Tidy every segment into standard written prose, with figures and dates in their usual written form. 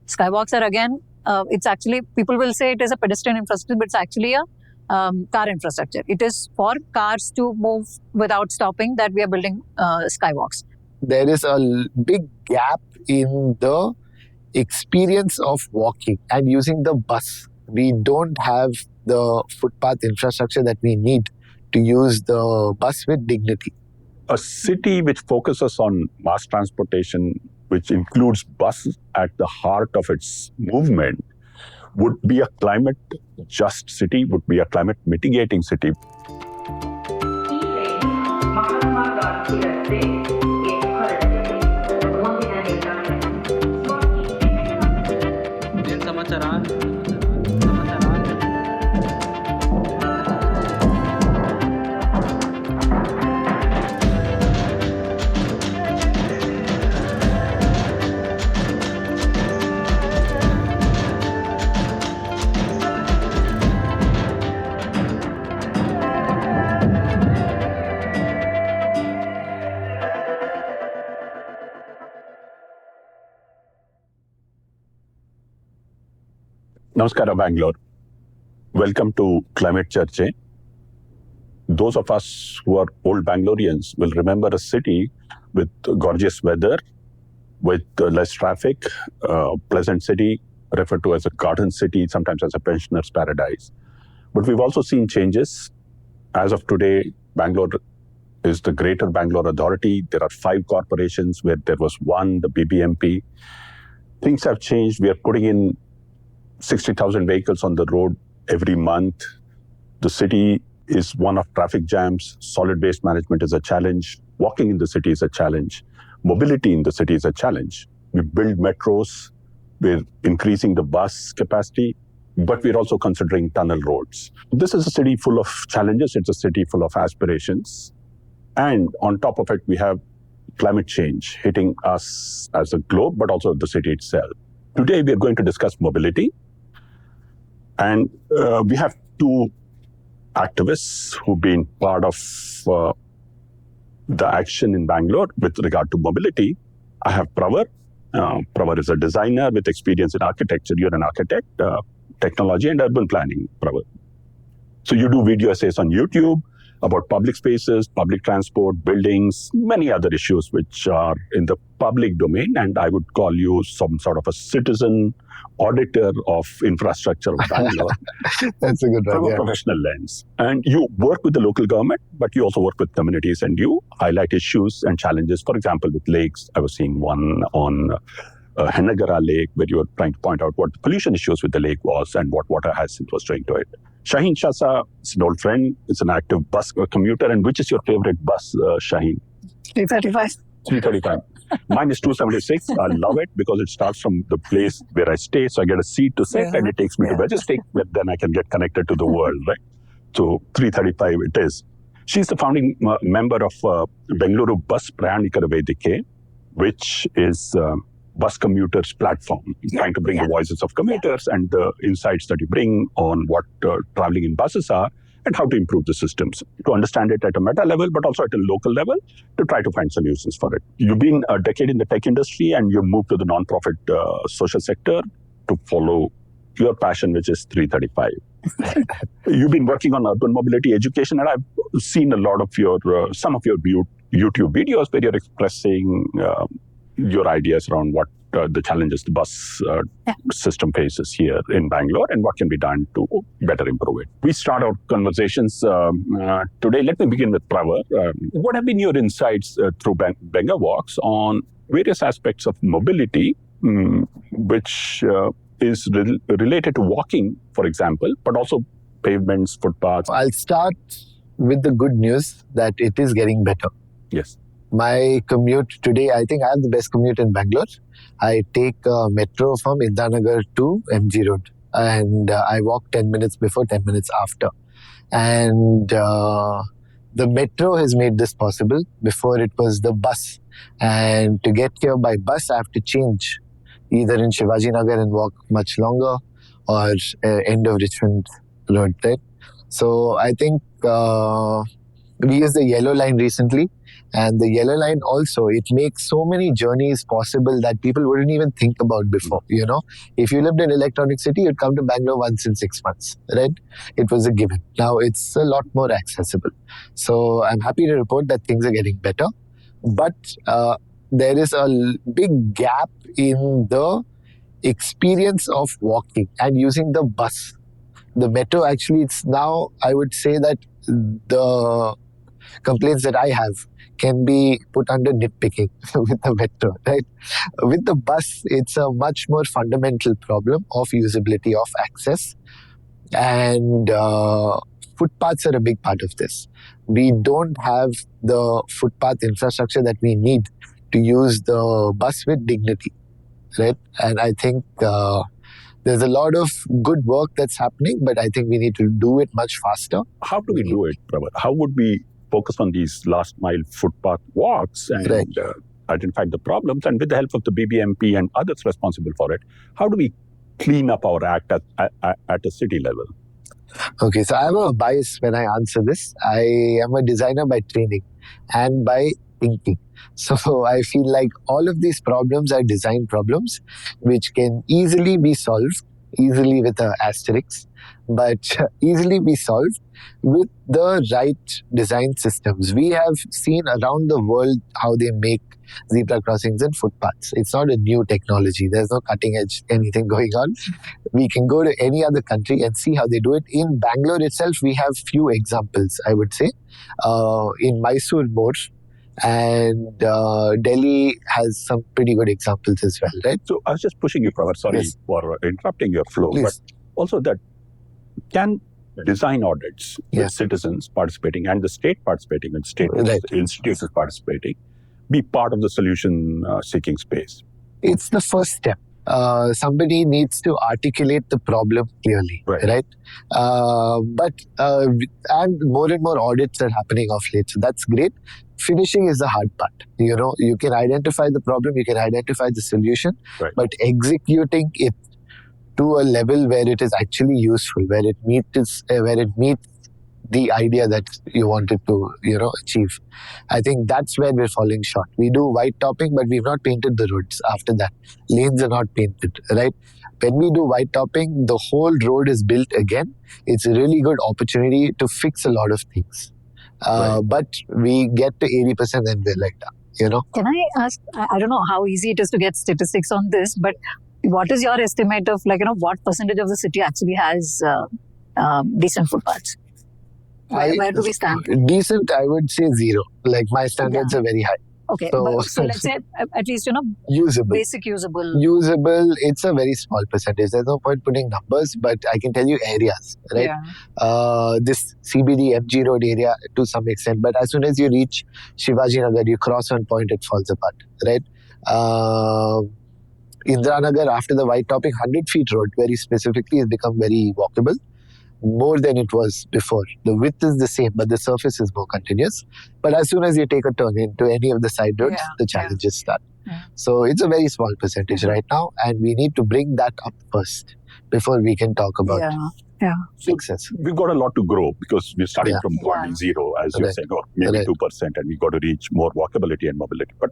Skywalks are again, it's actually, people will say it is a pedestrian infrastructure, but it's actually a car infrastructure. It is for cars to move without stopping that we are building skywalks. There is a big gap in the experience of walking and using the bus. We don't have the footpath infrastructure that we need to use the bus with dignity. A city which focuses on mass transportation, which includes buses at the heart of its movement, would be a climate just city, would be a climate mitigating city. Namaskara, Bangalore. Welcome to Climate Charche. Those of us who are old Bangaloreans will remember a city with gorgeous weather, with less traffic, pleasant city, referred to as a garden city, sometimes as a pensioner's paradise. But we've also seen changes. As of today, Bangalore is the Greater Bangalore Authority. There are 5 corporations where there was one, the BBMP. Things have changed. We are putting in 60,000 vehicles on the road every month. The city is one of traffic jams. Solid waste management is a challenge. Walking in the city is a challenge. Mobility in the city is a challenge. We build metros. We're increasing the bus capacity, but we're also considering tunnel roads. This is a city full of challenges. It's a city full of aspirations. And on top of it, we have climate change hitting us as a globe, but also the city itself. Today, we are going to discuss mobility. And we have 2 activists who've been part of the action in Bangalore with regard to mobility. I have Pravar. Pravar is a designer with experience in architecture. You're an architect, technology and urban planning, Pravar. So you do video essays on YouTube about public spaces, public transport, buildings, many other issues which are in the public domain. And I would call you some sort of a citizen auditor of infrastructure of Bangalore. That's a good one. From a professional lens. And you work with the local government, but you also work with communities and you highlight issues and challenges. For example, with lakes, I was seeing one on Hennagara Lake, where you were trying to point out what the pollution issues with the lake was and what water hyacinth was doing to it. Shaheen Shasa is an old friend, is an active bus commuter. And which is your favorite bus, Shaheen? 335. 335. Mine is 276. I love it because it starts from the place where I stay. So I get a seat to sit and it takes me to Majestic, where then I can get connected to the world, right? So 335 it is. She's the founding member of Bengaluru Bus Prayanikara Vedike, which is bus commuters platform, trying to bring the voices of commuters and the insights that you bring on what traveling in buses are and how to improve the systems, to understand it at a meta level, but also at a local level, to try to find solutions for it. You've been a decade in the tech industry and you moved to the nonprofit social sector to follow your passion, which is 335. You've been working on urban mobility education, and I've seen a lot of your, some of your YouTube videos where you're expressing your ideas around what the challenges the bus system faces here in Bangalore and what can be done to better improve it. We start our conversations today. Let me begin with Pravar. What have been your insights through Bengawalks on various aspects of mobility, which is related to walking, for example, but also pavements, footpaths? I'll start with the good news that it is getting better. Yes. My commute today, I think I have the best commute in Bangalore. I take metro from Indanagar to MG Road and I walk 10 minutes before, 10 minutes after. And the metro has made this possible. Before it was the bus. And to get here by bus, I have to change either in Shivaji Nagar and walk much longer or end of Richmond Road there. So I think we used the yellow line recently And the yellow line also, it makes so many journeys possible that people wouldn't even think about before. If you lived in Electronic City, you'd come to Bangalore once in 6 months, right? It was a given. Now it's a lot more accessible. So I'm happy to report that things are getting better. But there is a big gap in the experience of walking and using the bus. The metro, actually, it's now, I would say that the complaints that I have can be put under nitpicking with the metro, right? With the bus, it's a much more fundamental problem of usability, of access. And footpaths are a big part of this. We don't have the footpath infrastructure that we need to use the bus with dignity, right? And I think there's a lot of good work that's happening, but I think we need to do it much faster. How do we do it, Pravar? How would we focus on these last mile footpath walks and identify the problems? And with the help of the BBMP and others responsible for it, how do we clean up our act at a city level? Okay, so I have a bias when I answer this. I am a designer by training and by thinking. So I feel like all of these problems are design problems which can easily be solved, easily with an asterisk, but easily be solved with the right design systems. We have seen around the world how they make zebra crossings and footpaths. It's not a new technology. There's no cutting edge anything going on. We can go to any other country and see how they do it. In Bangalore itself, we have few examples, I would say. In Mysore, more. And Delhi has some pretty good examples as well, right? So I was just pushing you, Pravar. Sorry for interrupting your flow. Please. But also that can design audits with citizens participating and the state participating and state institutions participating be part of the solution seeking space? It's the first step. Somebody needs to articulate the problem clearly, right? And more audits are happening of late, so that's great. Finishing is the hard part. You can identify the problem, you can identify the solution, but executing it to a level where it is actually useful, where it meets the idea that you wanted to, achieve. I think that's where we're falling short. We do white topping, but we've not painted the roads after that. Lanes are not painted, right? When we do white topping, the whole road is built again. It's a really good opportunity to fix a lot of things. But we get to 80% and we're like that, Can I ask, I don't know how easy it is to get statistics on this, but what is your estimate of what percentage of the city actually has decent footpaths? Where do we stand? Decent, I would say 0. Like my standards are very high. Okay, so let's say at least, usable. Basic usable. Usable, it's a very small percentage. There's no point putting numbers, but I can tell you areas, right? Yeah. This CBD, MG Road area to some extent, but as soon as you reach Shivaji Nagar, you cross one point, it falls apart, right? Indira Nagar, after the white topping, 100 feet road, very specifically, has become very walkable. More than it was before. The width is the same, but the surface is more continuous. But as soon as you take a turn into any of the side roads, the challenges start. Yeah. So it's a very small percentage right now, and we need to bring that up first before we can talk about success. We've got a lot to grow because we're starting from point 0, as you said, or maybe 2%, and we've got to reach more walkability and mobility. But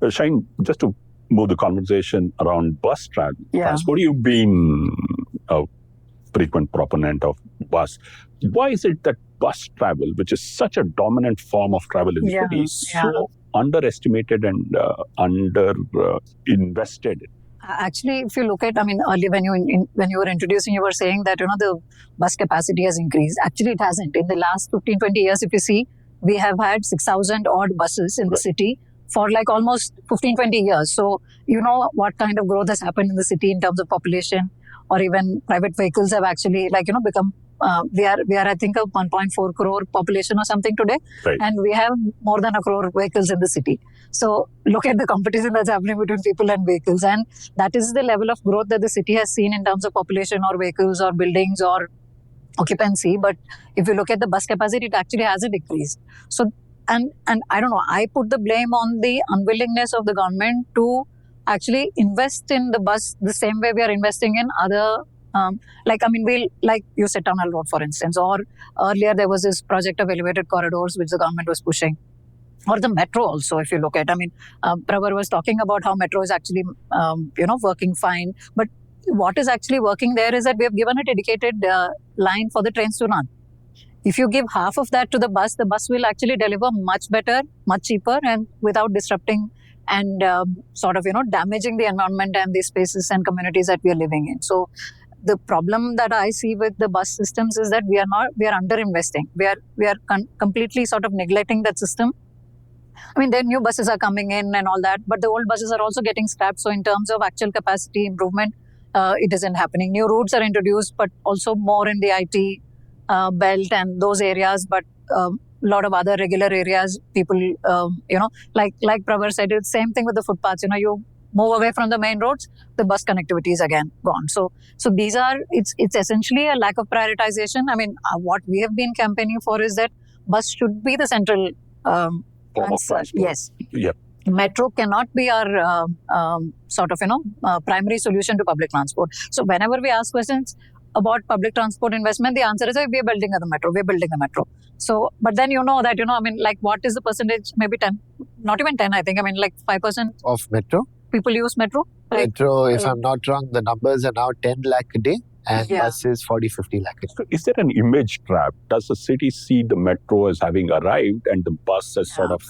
Shaheen, just to move the conversation around bus transport, you've been a frequent proponent of bus. Why is it that bus travel, which is such a dominant form of travel in the city, is so underestimated and invested? Actually, if you look at, earlier when you were introducing, you were saying that, the bus capacity has increased. Actually, it hasn't. In the last 15, 20 years, if you see, we have had 6,000 odd buses in the city for like almost 15, 20 years. So, what kind of growth has happened in the city in terms of population, or even private vehicles have actually become, we are I think a 1.4 crore population or something today. Right. And we have more than 1 crore vehicles in the city. So look at the competition that's happening between people and vehicles. And that is the level of growth that the city has seen in terms of population or vehicles or buildings or occupancy. But if you look at the bus capacity, it actually hasn't decreased. So, and I don't know, I put the blame on the unwillingness of the government to actually invest in the bus the same way we are investing in other, like you said, Tunnel Road, for instance, or earlier there was this project of elevated corridors which the government was pushing. or the metro also, if you look at. I mean, Pravar was talking about how metro is actually, working fine. But what is actually working there is that we have given a dedicated line for the trains to run. If you give half of that to the bus will actually deliver much better, much cheaper, and without disrupting and damaging the environment and the spaces and communities that we are living in. So the problem that I see with the bus systems is that we are under-investing. We are completely sort of neglecting that system. I mean, the new buses are coming in and all that, but the old buses are also getting scrapped. So in terms of actual capacity improvement, it isn't happening. New routes are introduced, but also more in the IT belt and those areas, but a lot of other regular areas, people, like Pravar said, it's same thing with the footpaths. You move away from the main roads, the bus connectivity is again gone. So these are, it's essentially a lack of prioritization. I mean, what we have been campaigning for is that bus should be the central Form of transport. Yes. Yeah. Metro cannot be our primary solution to public transport. So whenever we ask questions about public transport investment, the answer is we are building the metro. So, but then what is the percentage? Maybe 10, not even 10, I think. I mean, like 5% Of metro? people use metro. Right? Metro, if I'm not wrong, the numbers are now 10 lakh a day and Yeah. buses 40-50 lakh a day. So is there an image trap? Does the city see the metro as having arrived and the bus as sort of...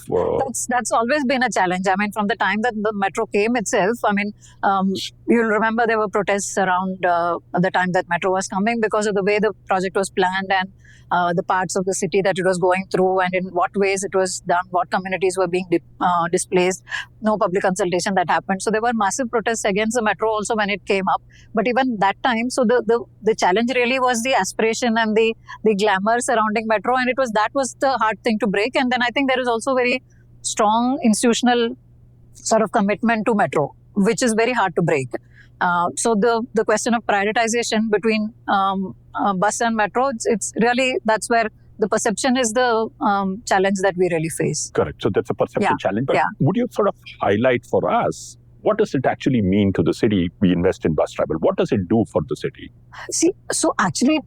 That's always been a challenge. I mean, from the time that the metro came itself, I mean, you'll remember there were protests around the time that metro was coming because of the way the project was planned and the parts of the city that it was going through and in what ways it was done, what communities were being displaced, no public consultation that happened. So there were massive protests against the metro also when it came up. But even that time, so the challenge really was the aspiration and the glamour surrounding metro, and that was the hard thing to break. And then I think there is also very strong institutional sort of commitment to metro, which is very hard to break. So the question of prioritization between bus and metro, it's really, that's where the perception is the challenge that we really face. Correct. So that's a perception challenge. But Yeah. would you sort of highlight for us, what does it actually mean to the city we invest in bus travel? What does it do for the city? See, so actually,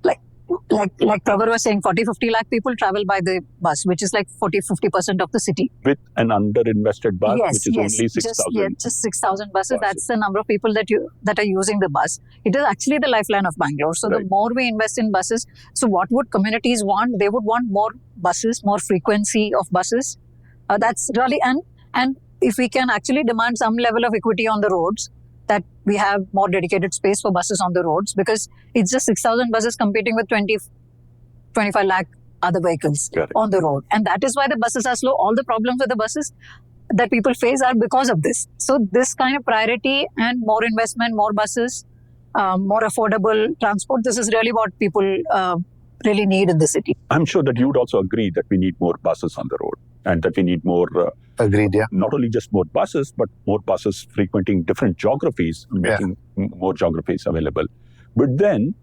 like Pravar was saying, 40-50 lakh people travel by the bus, which is like 40-50% of the city. With an under-invested bus, which is only 6,000. Just 6,000 buses. Buses. That's the number of people that are using the bus. It is actually the lifeline of Bangalore. So Right. the more we invest in buses, so what would communities want? They would want more buses, more frequency of buses. That's really, and if we can actually demand some level of equity on the roads, that we have more dedicated space for buses on the roads, because it's just 6,000 buses competing with 25 lakh other vehicles Correct. on the road. And that is why the buses are slow. All the problems with the buses that people face are because of this. So this kind of priority and more investment, more buses, more affordable transport, this is really what people really need in the city. I'm sure that you would also agree that we need more buses on the road and that we need more... Agreed, yeah. not only just more buses, but more buses frequenting different geographies, making more geographies available. But then,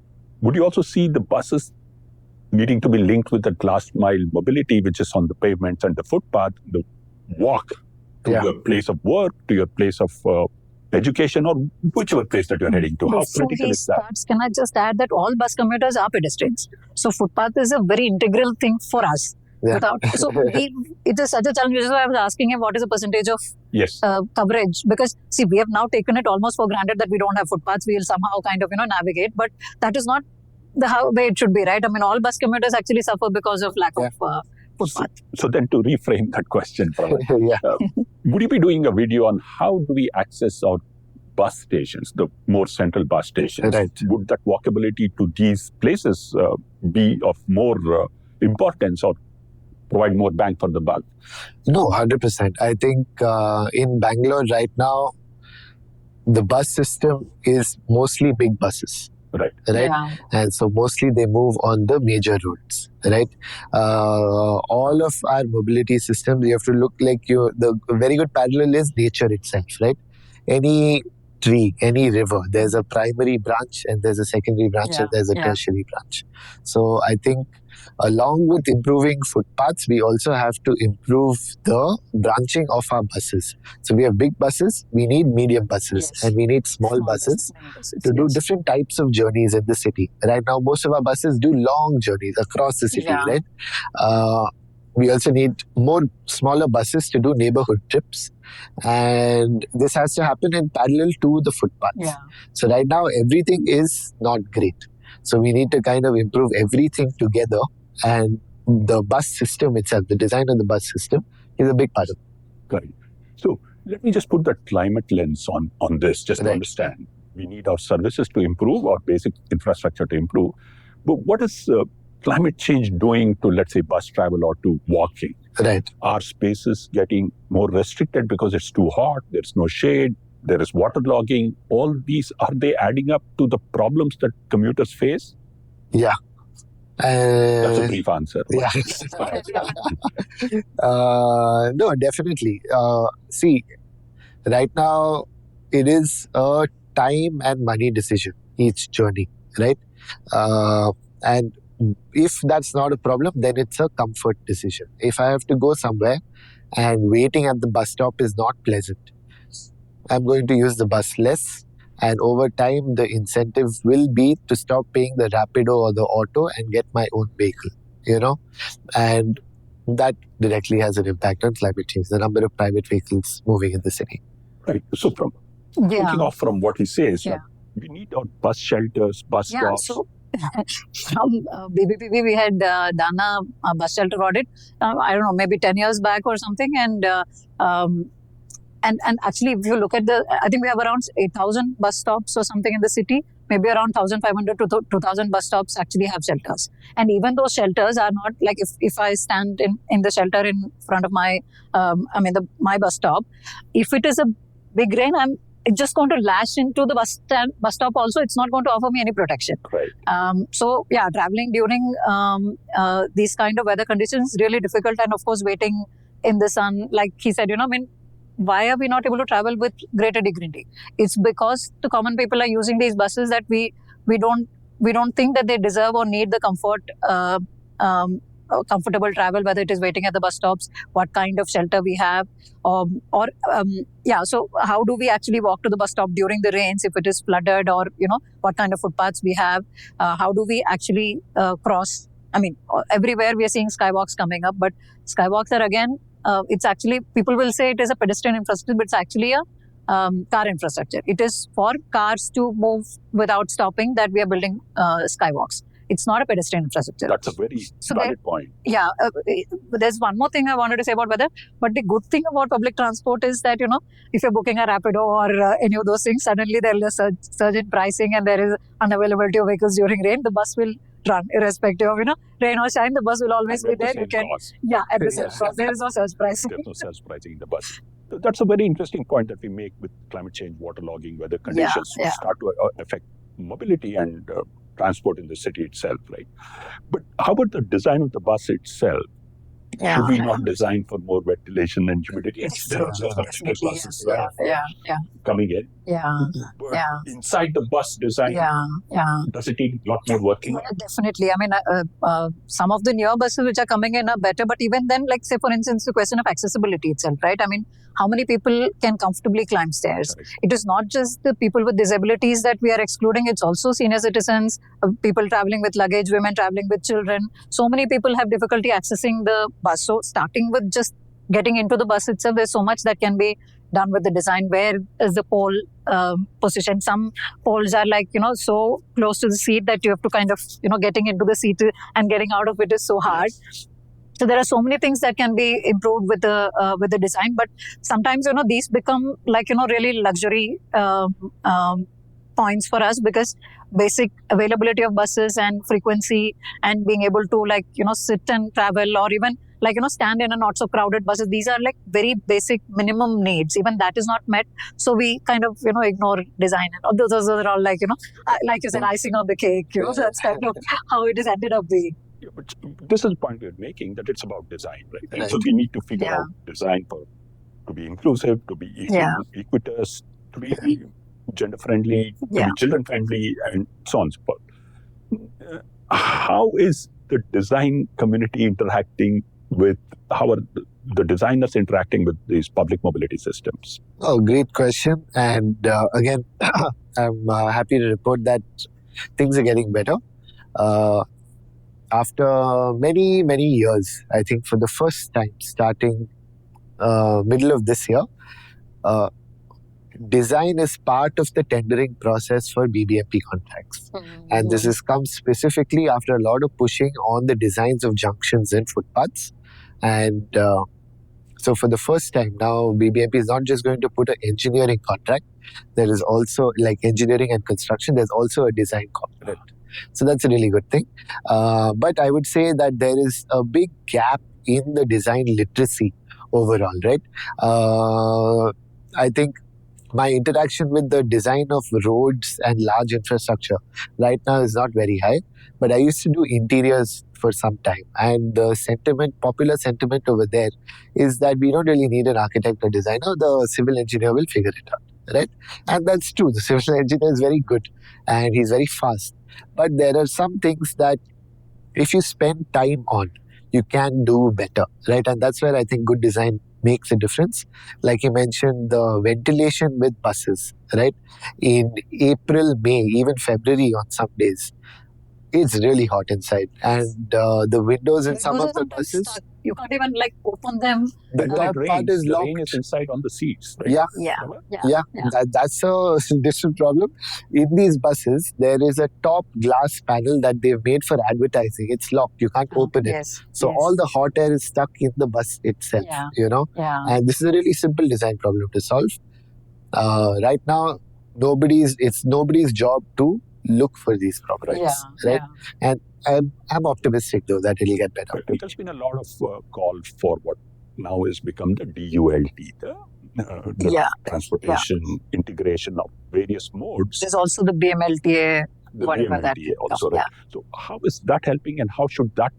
would you also see the buses needing to be linked with that last mile mobility, which is on the pavements and the footpath, the walk to your place of work, to your place of education, or whichever place that you're heading to? How Before critical he is that? starts, can I just add that all bus commuters are pedestrians. So footpath is a very integral thing for us. Yeah. It is such a challenge. Which is why I was asking him what is the percentage of Yes. coverage, because see, we have now taken it almost for granted that we don't have footpaths. We will somehow kind of navigate, but that is not the way it should be, right? I mean, all bus commuters actually suffer because of lack of footpath. So then to reframe that question, Pravar, Yeah. would you be doing a video on how do we access our bus stations, the more central bus stations? Right. Would that walkability to these places be of more importance or provide more bang for the buck? No, 100%. I think in Bangalore right now, the bus system is mostly big buses. Right. Yeah. And so mostly they move on the major roads, right? All of our mobility systems, you have to look like the very good parallel is nature itself, right? Any tree, any river, there's a primary branch and there's a secondary branch and there's a tertiary branch. So I think along with improving footpaths, we also have to improve the branching of our buses. So we have big buses, we need medium buses, and we need small buses to do different types of journeys in the city. Right now, most of our buses do long journeys across the city, right? we also need more smaller buses to do neighborhood trips. And this has to happen in parallel to the footpaths. Yeah. So right now, everything is not great. So we need to kind of improve everything together. And the bus system itself, the design of the bus system is a big part of it. Correct. So let me just put that climate lens on this, just to Right. understand. We need our services to improve, our basic infrastructure to improve. But what is climate change doing to, let's say, bus travel or to walking? Right. Are spaces getting more restricted because it's too hot, there's no shade, there is waterlogging? All these, are they adding up to the problems that commuters face? Yeah. That's a brief answer. Yeah. No, definitely. See, right now, it is a time and money decision, each journey, right? And if that's not a problem, then it's a comfort decision. If I have to go somewhere and waiting at the bus stop is not pleasant, I'm going to use the bus less. And over time, the incentive will be to stop paying the Rapido or the auto and get my own vehicle, And that directly has an impact on climate change, the number of private vehicles moving in the city. Right. So thinking off from what he says, we need our bus shelters, bus stops. So from BBPV, we had done a bus shelter audit, I don't know, maybe 10 years back or something. And actually, if you look at I think we have around 8,000 bus stops or something in the city. Maybe around 1,500 to 2,000 bus stops actually have shelters. And even those shelters are not like, if I stand in the shelter in front of my bus stop, if it is a big rain, it's just going to lash into the bus stop also. It's not going to offer me any protection. Right. So traveling during these kind of weather conditions is really difficult. And of course, waiting in the sun, like he said, why are we not able to travel with greater dignity? It's because the common people are using these buses that we don't think that they deserve or need the comfortable travel, whether it is waiting at the bus stops, what kind of shelter we have, so how do we actually walk to the bus stop during the rains if it is flooded, or what kind of footpaths we have, how do we actually cross? I mean, everywhere we are seeing skywalks coming up, but skywalks are again, it's actually, people will say it is a pedestrian infrastructure, but it's actually a car infrastructure. It is for cars to move without stopping that we are building skywalks. It's not a pedestrian infrastructure. That's a very valid point. Yeah. There's one more thing I wanted to say about weather. But the good thing about public transport is that, if you're booking a Rapido or any of those things, suddenly there is a surge in pricing and there is unavailability of vehicles during rain. The bus will run irrespective of, rain or shine. The bus will always be there. At the same cost. There is no surge pricing. There's no surge pricing in the bus. That's a very interesting point that we make with climate change, waterlogging, weather conditions start to affect mobility and transport in the city itself, right? But how about the design of the bus itself? Should we not design for more ventilation and humidity? There are buses coming in. But inside the bus design, does it need a lot more working? Definitely. I mean, some of the newer buses which are coming in are better, but even then, like say for instance, the question of accessibility itself, right? I mean, how many people can comfortably climb stairs? Correct. It is not just the people with disabilities that we are excluding, it's also senior citizens, people traveling with luggage, women traveling with children. So many people have difficulty accessing the bus. So starting with just getting into the bus itself, there's so much that can be done with the design. Where is the pole position? Some poles are like, so close to the seat that you have to kind of, getting into the seat and getting out of it is so hard. So there are so many things that can be improved with the design, but sometimes these become like really luxury points for us, because basic availability of buses and frequency and being able to sit and travel, or even stand in a not so crowded buses. These are like very basic minimum needs. Even that is not met, so we kind of ignore design, and those are all like you said, icing on the cake. That's kind of how it has ended up being. Yeah, but this is the point we're making, that it's about design, right? So we need to figure out design to be inclusive, to be equitous, to be gender friendly, to be children friendly, and so on and so forth. How is the design community interacting with, how are the designers interacting with these public mobility systems? Oh, great question. And again, I'm happy to report that things are getting better. after many, many years, I think for the first time, starting middle of this year, design is part of the tendering process for BBMP contracts. And this has come specifically after a lot of pushing on the designs of junctions and footpaths. And so for the first time now, BBMP is not just going to put an engineering contract. There is also, like engineering and construction, there's also a design component. So that's a really good thing. But I would say that there is a big gap in the design literacy overall, right? I think my interaction with the design of roads and large infrastructure right now is not very high, but I used to do interiors for some time. And the popular sentiment over there is that we don't really need an architect or designer, the civil engineer will figure it out, right? And that's true. The civil engineer is very good and he's very fast. But there are some things that if you spend time on, you can do better, right? And that's where I think good design makes a difference. Like you mentioned, the ventilation with buses, right? In April, May, even February on some days, it's really hot inside. And the windows in some of the buses, you can't even like open them. The top part is locked. The rain is inside on the seats, right? Yeah. That's a different problem. In these buses, there is a top glass panel that they've made for advertising. It's locked. You can't open it. So all the hot air is stuck in the bus itself, And this is a really simple design problem to solve. Right now, it's nobody's job to look for these problems, right? And I'm optimistic though that it'll get better. But there's been a lot of call for what now has become the DULT, the transportation integration of various modes. There's also the BMLTA, the whatever BMLTA that. also, right? So how is that helping and how should that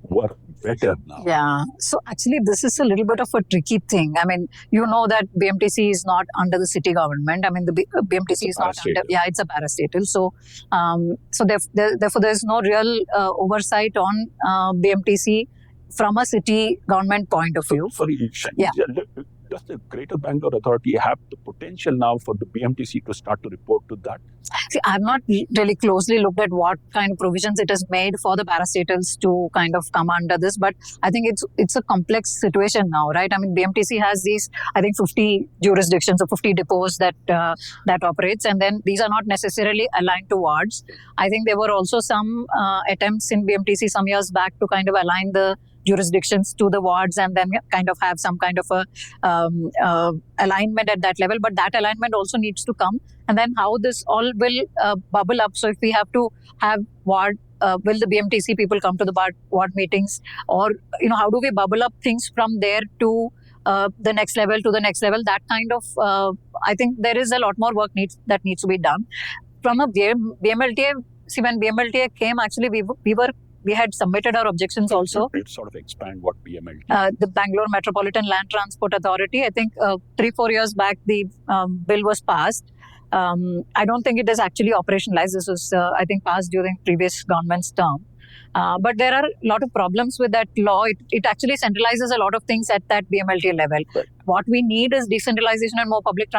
work better now? Yeah. So actually, this is a little bit of a tricky thing. I mean, you know that BMTC is not under the city government. I mean, the BMTC is not under. Yeah, it's a parastatal. So, therefore, there is no real oversight on BMTC from a city government point of view. Sorry, does the Greater Bangalore Authority have the potential now for the BMTC to start to report to that? See, I've not really closely looked at what kind of provisions it has made for the parastatals to kind of come under this, but I think it's a complex situation now, right? I mean, BMTC has these, I think, 50 jurisdictions or 50 depots that operates, and then these are not necessarily aligned to wards. I think there were also some attempts in BMTC some years back to kind of align the jurisdictions to the wards and then kind of have some kind of a alignment at that level. But that alignment also needs to come. And then how this all will bubble up. So if we have to have ward, will the BMTC people come to the ward meetings? Or, how do we bubble up things from there to the next level, that kind of, I think there is a lot more work that needs to be done. From a BMLTA, see, when BMLTA came, actually we had submitted our objections also. Let's sort of expand what BMLT. The Bangalore Metropolitan Land Transport Authority, I think 3-4 years back, the bill was passed. I don't think it is actually operationalized. This was, I think, passed during previous government's term. But there are a lot of problems with that law. It actually centralizes a lot of things at that BMLT level. Right. What we need is decentralization and more public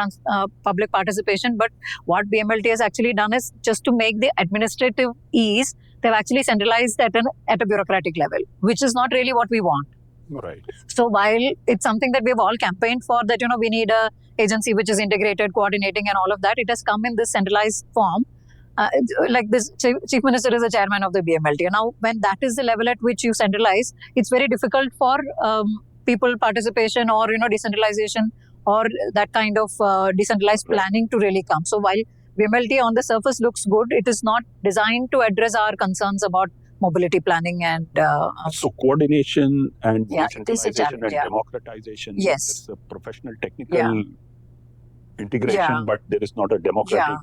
participation. But what BMLT has actually done is just to make the administrative ease, they've actually centralized at a bureaucratic level, which is not really what we want. Right. So while it's something that we've all campaigned for, that we need a agency which is integrated, coordinating and all of that, it has come in this centralized form. Like this chief minister is the chairman of the BMLT. Now, when that is the level at which you centralize, it's very difficult for people participation or decentralization or that kind of decentralized planning to really come. So while BMLT on the surface looks good, it is not designed to address our concerns about mobility planning and so coordination and decentralization and yeah. democratization. Yes, it's a professional technical integration, but there is not a democratic.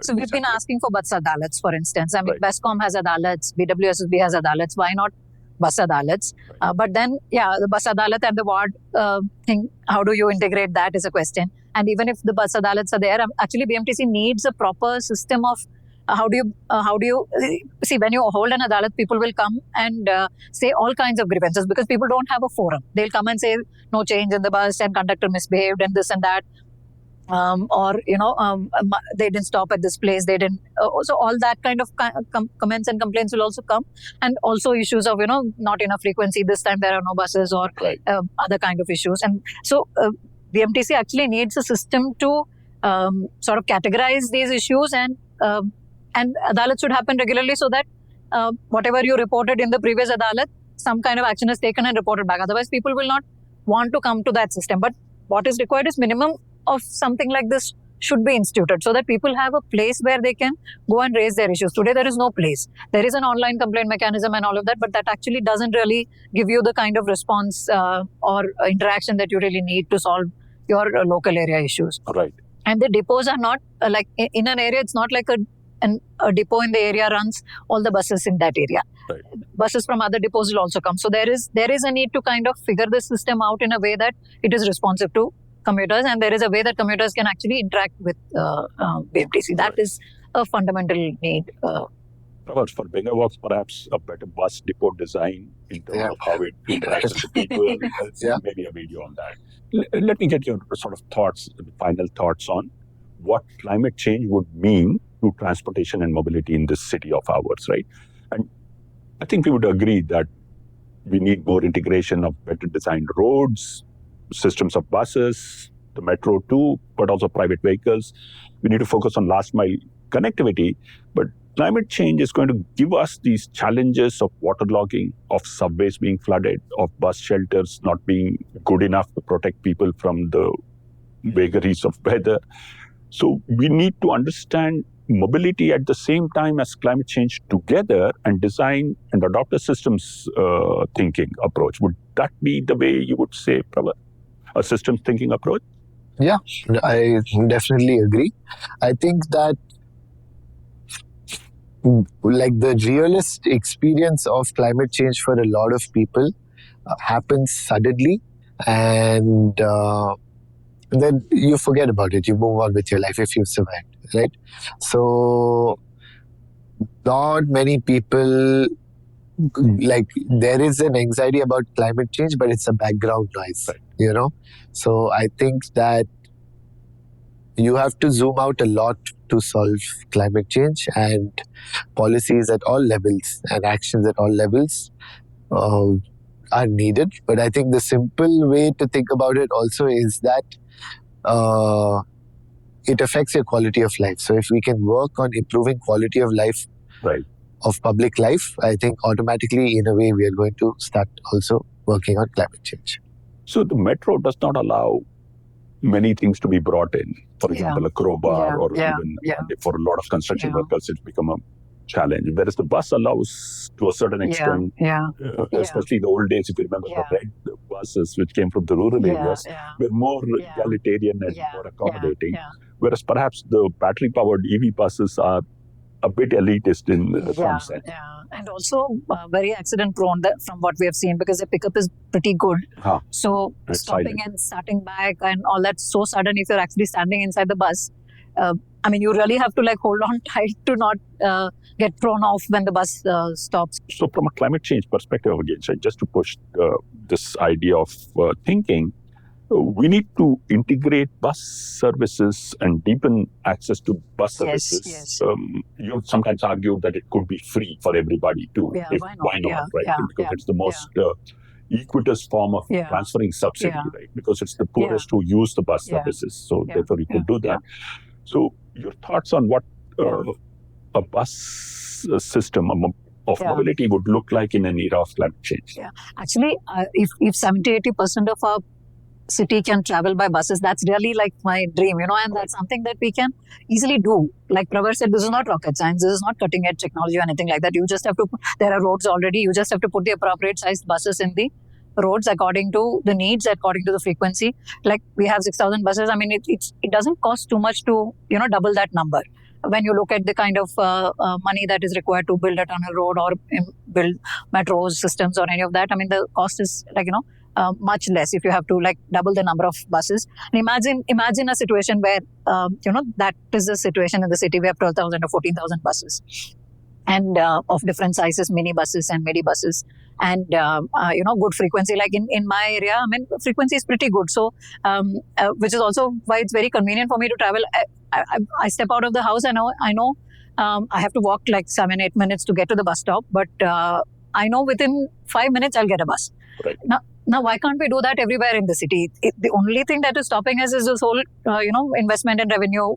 So we've been asking for bus adalats, for instance. I mean, BESCOM has adalats, BWSSB has adalats. Why not bus adalats? Right. But then, the bus adalat and the ward thing, how do you integrate that is a question. And even if the bus adalats are there, actually BMTC needs a proper system of how do you see, when you hold an adalat, people will come and say all kinds of grievances because people don't have a forum. They'll come and say no change in the bus and conductor misbehaved and this and that. or they didn't stop at this place, they didn't, so all that kind of comments and complaints will also come, and also issues of not enough frequency, this time there are no buses, or Right. other kind of issues. And so the MTC actually needs a system to sort of categorize these issues, and adalat should happen regularly, so that whatever you reported in the previous adalat, some kind of action is taken and reported back. Otherwise people will not want to come to that system. But what is required is minimum of something like this should be instituted, so that people have a place where they can go and raise their issues. Today there is no place. There is an online complaint mechanism and all of that, but that actually doesn't really give you the kind of response or interaction that you really need to solve your local area issues. Right. And the depots are not like in an area, it's not like a depot in the area runs all the buses in that area. Right. Buses from other depots will also come. So there is a need to kind of figure this system out in a way that it is responsive to commuters, and there is a way that commuters can actually interact with BMTC. That is a fundamental need. Pravar, for Bengawalk, perhaps a better bus depot design in terms of how it interacts with the people. Maybe a video on that. Let me get your sort of thoughts, final thoughts on what climate change would mean to transportation and mobility in this city of ours, right? And I think we would agree that we need more integration of better designed roads, systems of buses, the metro too, but also private vehicles. We need to focus on last mile connectivity, but climate change is going to give us these challenges of waterlogging, of subways being flooded, of bus shelters not being good enough to protect people from the vagaries of weather. So we need to understand mobility at the same time as climate change together and design and adopt a systems thinking approach. Would that be the way you would say, Pravar? A systems thinking approach? Yeah, I definitely agree. I think that like the realist experience of climate change for a lot of people happens suddenly, and then you forget about it. You move on with your life if you've survived, right? So not many people, like, there is an anxiety about climate change, but it's a background noise, right. So I think that you have to zoom out a lot to solve climate change, and policies at all levels and actions at all levels are needed. But I think the simple way to think about it also is that it affects your quality of life. So if we can work on improving quality of life, right, of public life, I think automatically, in a way, we are going to start also working on climate change. So the metro does not allow many things to be brought in. For example, a crowbar, or even for a lot of construction workers, it's become a challenge. Whereas the bus allows to a certain extent, especially the old days, if you remember the red buses which came from the rural areas, were more egalitarian and more accommodating. Whereas perhaps the battery-powered EV buses are a bit elitist in some sense. And also very accident prone from what we have seen, because the pickup is pretty good. So it's stopping silent and starting back and all that so sudden, if you're actually standing inside the bus, you really have to hold on tight to not get thrown off when the bus stops. So from a climate change perspective, again, just to push this idea of thinking, we need to integrate bus services and deepen access to bus services. Yes. You sometimes argue that it could be free for everybody too. Why not? Because it's the most equitous form of transferring subsidy, right? Because it's the poorest who use the bus services. So therefore, you could do that. So your thoughts on what a bus system of mobility would look like in an era of climate change? Actually, if 70-80% of our city can travel by buses, that's really my dream, and that's something that we can easily do. Like Pravar said, this is not rocket science, this is not cutting edge technology or anything like that. You just have to, there are roads already, you just have to put the appropriate sized buses in the roads according to the needs, according to the frequency. Like we have 6,000 buses. It doesn't cost too much to, double that number. When you look at the kind of money that is required to build a tunnel road or build metro systems or any of that, the cost is much less if you have to double the number of buses. And imagine a situation where that is the situation in the city. We have 12,000 or 14,000 buses. and of different sizes, mini buses and midi buses, and good frequency. Like in my area, I mean, frequency is pretty good. So, which is also why it's very convenient for me to travel. I step out of the house. I know. I have to walk like 7-8 minutes to get to the bus stop, but I know within 5 minutes I'll get a bus. Right. Now, why can't we do that everywhere in the city? The only thing that is stopping us is this whole, investment and revenue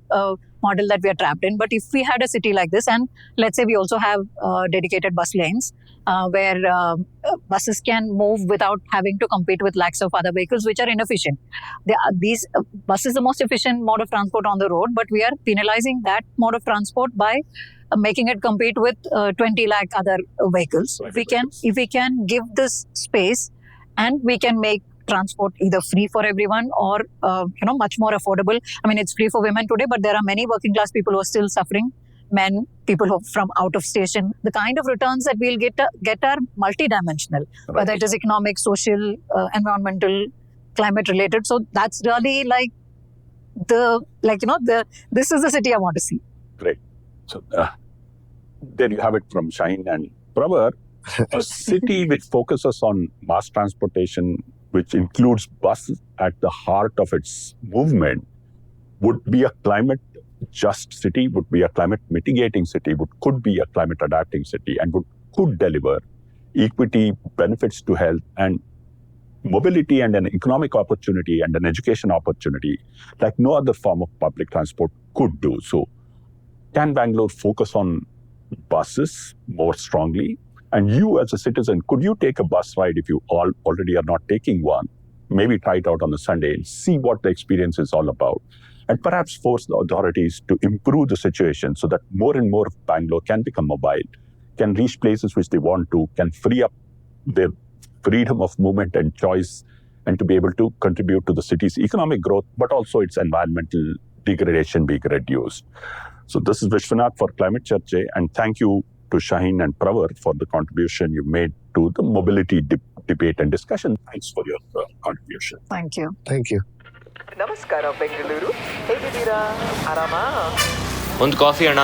model that we are trapped in. But if we had a city like this, and let's say we also have dedicated bus lanes where buses can move without having to compete with lakhs of other vehicles which are inefficient. These buses are the most efficient mode of transport on the road, but we are penalizing that mode of transport by making it compete with 20 lakh other vehicles. If we can give this space, and we can make transport either free for everyone or much more affordable. I mean, it's free for women today, but there are many working class people who are still suffering. Men, people who are from out of station. The kind of returns that we'll get are multidimensional, whether it is economic, social, environmental, climate related. So that's really this is the city I want to see. Great. So there you have it from Shaheen and Pravar. A city which focuses on mass transportation, which includes buses at the heart of its movement, would be a climate just city, would be a climate mitigating city, could be a climate adapting city, and could deliver equity, benefits to health, and mobility, and an economic opportunity and an education opportunity like no other form of public transport could do. So can Bangalore focus on buses more strongly? And you as a citizen, could you take a bus ride if you already are not taking one? Maybe try it out on a Sunday and see what the experience is all about. And perhaps force the authorities to improve the situation so that more and more of Bangalore can become mobile, can reach places which they want to, can free up their freedom of movement and choice, and to be able to contribute to the city's economic growth, but also its environmental degradation being reduced. So this is Vishwanath for Climate Charche, and thank you to Shaheen and Pravar for the contribution you made to the mobility debate and discussion. Thanks for your contribution. Thank you. Thank you. ನಮಸ್ಕಾರ ಬೆಂಗಳೂರು ಹೇಗಿದ್ದೀರಾ ಆರಾಮಾ ಒಂದು coffee ಅಣ್ಣ